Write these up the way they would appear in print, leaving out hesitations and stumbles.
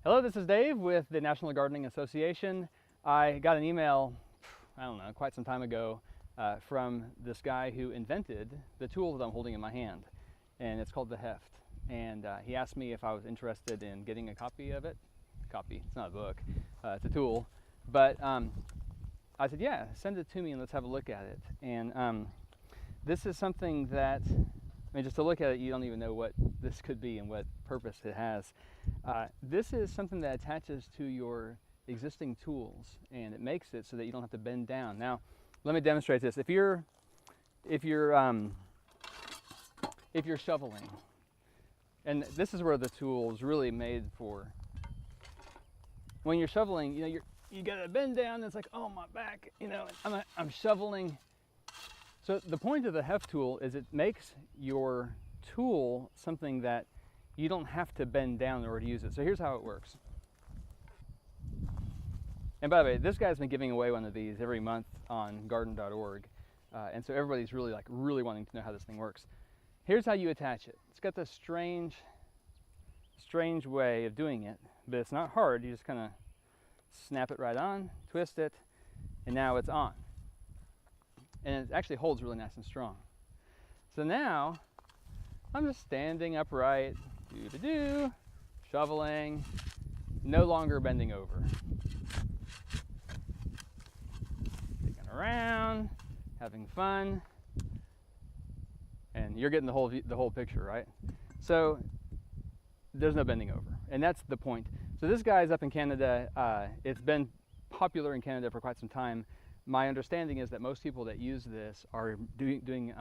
Hello, this is Dave with the National Gardening Association. I got an email, I don't know, quite some time ago from this guy who invented the tool that I'm holding in my hand, and it's called the HEFT. And he asked me if I was interested in getting a copy of it. Copy, it's not a book, it's a tool. But I said, yeah, send it to me and let's have a look at it. And this is something that, I mean, just to look at it, you don't even know what this could be and what purpose it has. This is something that attaches to your existing tools, and it makes it so that you don't have to bend down. Now, let me demonstrate this. If you're shoveling, and this is where the tool is really made for. When you're shoveling, you know, you gotta bend down. And it's like, oh, my back, you know, I'm shoveling. So the point of the HEFT tool is it makes your tool something that you don't have to bend down in order to use it. So here's how it works. And by the way, this guy's been giving away one of these every month on garden.org. And so everybody's really wanting to know how this thing works. Here's how you attach it. It's got this strange way of doing it, but it's not hard. You just kind of snap it right on, twist it, and now it's on. And it actually holds really nice and strong. So now I'm just standing upright, shoveling, no longer bending over. Digging around, having fun, and you're getting the whole picture, right? So there's no bending over, and that's the point. So this guy's up in Canada. It's been popular in Canada for quite some time. My understanding is that most people that use this are doing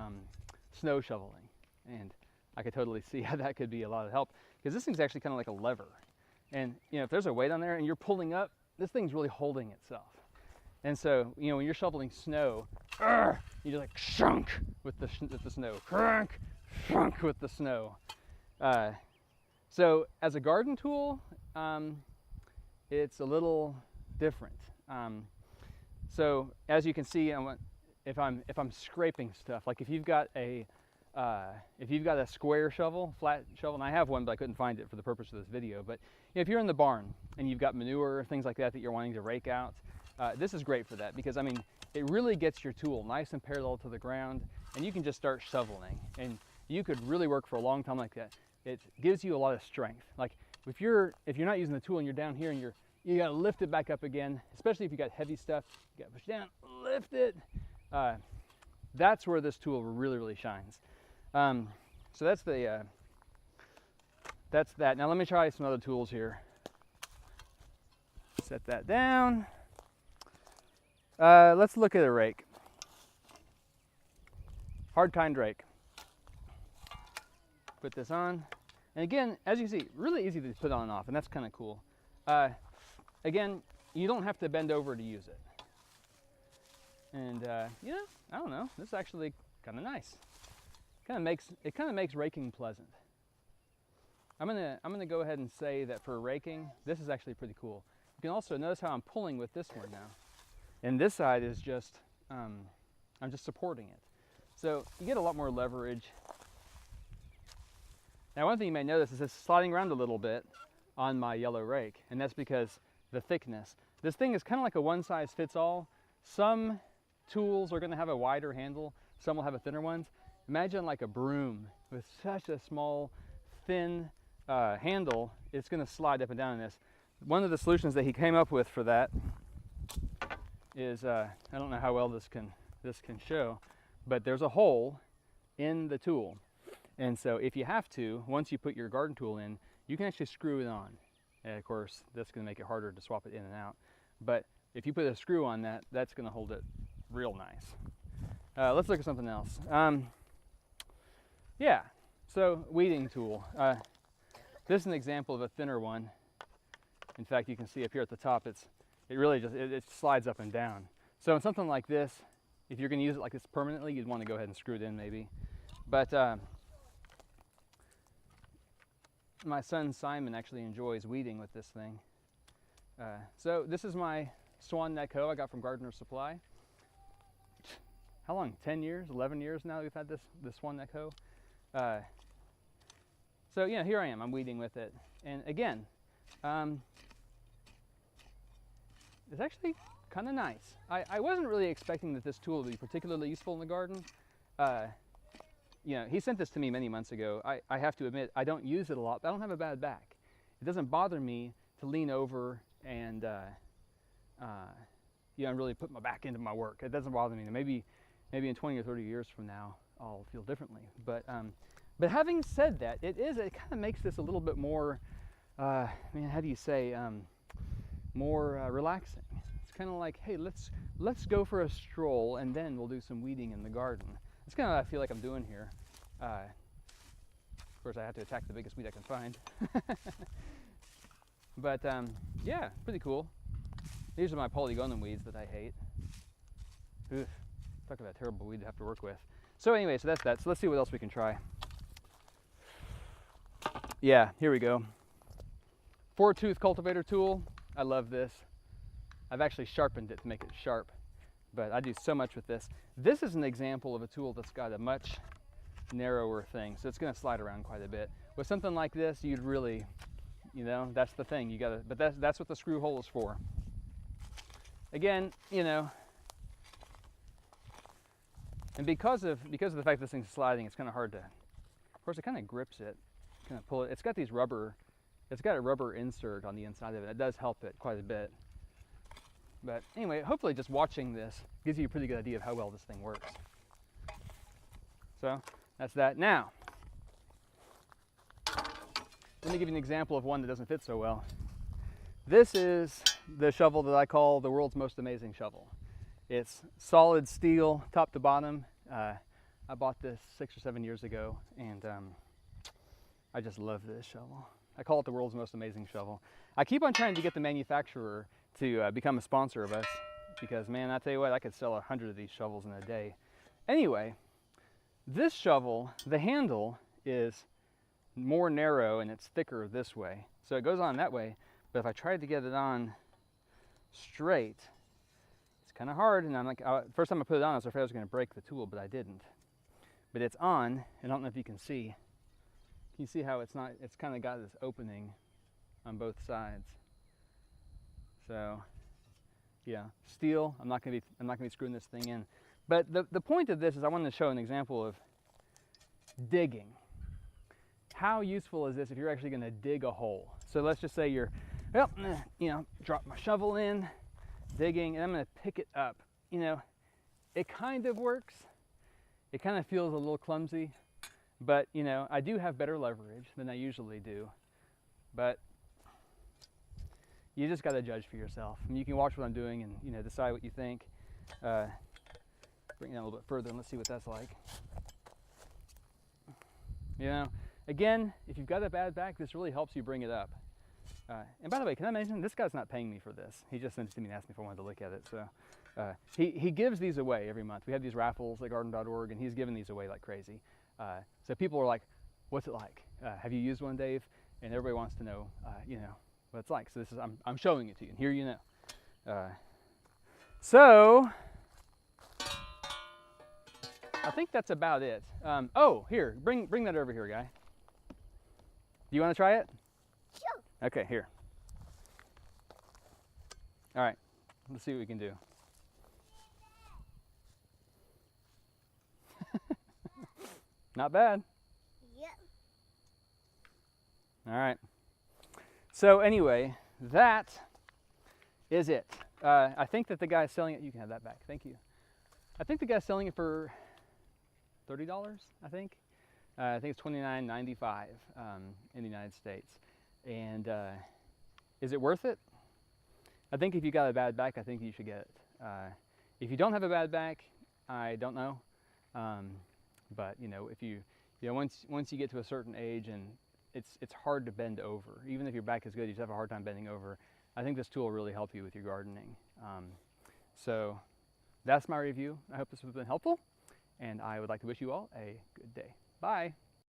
snow shoveling, and I could totally see how that could be a lot of help, because this thing's actually kind of like a lever. And you know, if there's a weight on there and you're pulling up, this thing's really holding itself. And so, you know, when you're shoveling snow, you just like shunk with the snow, crunk, shunk with the snow. So as a garden tool, it's a little different. So as you can see, if I'm scraping stuff, like if you've got a square shovel, flat shovel, and I have one, but I couldn't find it for the purpose of this video. But you know, if you're in the barn and you've got manure, things like that you're wanting to rake out, this is great for that, because I mean, it really gets your tool nice and parallel to the ground, and you can just start shoveling, and you could really work for a long time like that. It gives you a lot of strength. Like if you're not using the tool and you're down here and you gotta lift it back up again, especially if you got heavy stuff, you gotta push down, lift it. That's where this tool really shines. So that's that. Now let me try some other tools here. Set that down. Let's look at a rake. Hard tine rake. Put this on. And again, as you see, really easy to put on and off, and that's kind of cool. Again, you don't have to bend over to use it. And you know, I don't know, this is actually kind of nice. It kind of makes raking pleasant. I'm gonna go ahead and say that for raking, this is actually pretty cool. You can also notice how I'm pulling with this one now. And this side is just, I'm just supporting it. So you get a lot more leverage. Now one thing you may notice is it's sliding around a little bit on my yellow rake, and that's because the thickness. This thing is kind of like a one-size-fits-all. Some tools are gonna have a wider handle, some will have a thinner ones. Imagine like a broom with such a small, thin handle, it's gonna slide up and down in this. One of the solutions that he came up with for that is, I don't know how well this can show, but there's a hole in the tool. And so if you have to, once you put your garden tool in, you can actually screw it on. And of course, that's gonna make it harder to swap it in and out. But if you put a screw on that, that's gonna hold it real nice. Let's look at something else. Yeah, so weeding tool. This is an example of a thinner one. In fact, you can see up here at the top, it really just, it slides up and down. So in something like this, if you're gonna use it like this permanently, you'd wanna go ahead and screw it in maybe. But my son Simon actually enjoys weeding with this thing. So this is my swan neck hoe I got from Gardener Supply. How long? 10 years, 11 years now we've had this swan neck hoe. So yeah, here I am, I'm weeding with it. And again, It's actually kind of nice. I wasn't really expecting that this tool would be particularly useful in the garden. You know, he sent this to me many months ago. I have to admit, I don't use it a lot, but I don't have a bad back. It doesn't bother me to lean over and you know, really put my back into my work. It doesn't bother me. Maybe in 20 or 30 years from now, I'll feel differently. But having said that, it kind of makes this a little bit more, man, how do you say, more relaxing. It's kind of like, hey, let's go for a stroll and then we'll do some weeding in the garden. That's kind of what I feel like I'm doing here. Of course, I have to attack the biggest weed I can find. But yeah, pretty cool. These are my polygonum weeds that I hate. Oof, talk about a terrible weed to have to work with. So anyway, so that's that. So let's see what else we can try. Yeah, here we go. 4-tooth cultivator tool. I love this. I've actually sharpened it to make it sharp, but I do so much with this. This is an example of a tool that's got a much narrower thing, so it's going to slide around quite a bit. With something like this, you'd really, you know, that's the thing. You gotta, but that's what the screw hole is for. Again, you know, and because of the fact this thing's sliding, it's kind of hard to. Of course, it kind of grips it, kind of pull it. It's got these rubber. It's got a rubber insert on the inside of it. It does help it quite a bit. But anyway, hopefully just watching this gives you a pretty good idea of how well this thing works. So that's that. Now, let me give you an example of one that doesn't fit so well. This is the shovel that I call the world's most amazing shovel. It's solid steel, top to bottom. I bought this 6 or 7 years ago, and I just love this shovel. I call it the world's most amazing shovel. I keep on trying to get the manufacturer to become a sponsor of us because, man, I tell you what, I could sell 100 of these shovels in a day. Anyway, this shovel, the handle is more narrow and it's thicker this way. So it goes on that way, but if I tried to get it on straight, it's kind of hard. And I'm like, first time I put it on, I was afraid I was going to break the tool, but I didn't. But it's on, and I don't know if you can see. Can you see how it's kind of got this opening on both sides. So yeah, steel, I'm not gonna be screwing this thing in. But the point of this is I wanted to show an example of digging. How useful is this if you're actually gonna dig a hole? So let's just say you're, well, you know, drop my shovel in, digging, and I'm gonna pick it up. You know, it kind of works. It kind of feels a little clumsy. But, you know, I do have better leverage than I usually do. But you just got to judge for yourself. I mean, you can watch what I'm doing and, you know, decide what you think. Bring it down a little bit further and let's see what that's like. You know, again, if you've got a bad back, this really helps you bring it up. And by the way, can I mention, this guy's not paying me for this. He just sent it to me and asked me if I wanted to look at it. So he gives these away every month. We have these raffles at garden.org, and he's giving these away like crazy. So people are like, what's it like? Have you used one, Dave? And everybody wants to know, you know, what it's like. So this is, I'm showing it to you, and here you know. So I think that's about it. Oh, here, bring that over here, guy. Do you want to try it? Sure. Okay, here. All right, let's see what we can do. Not bad. Yep. All right. So anyway, that is it. I think that the guy's selling it. You can have that back. Thank you. I think the guy's selling it for $30. I think it's $29.95 in the United States. And is it worth it? I think if you got a bad back, I think you should get it. If you don't have a bad back, I don't know. But you know, if you know, once you get to a certain age and it's hard to bend over, even if your back is good, you just have a hard time bending over. I think this tool will really help you with your gardening. So that's my review. I hope this has been helpful, and I would like to wish you all a good day. Bye.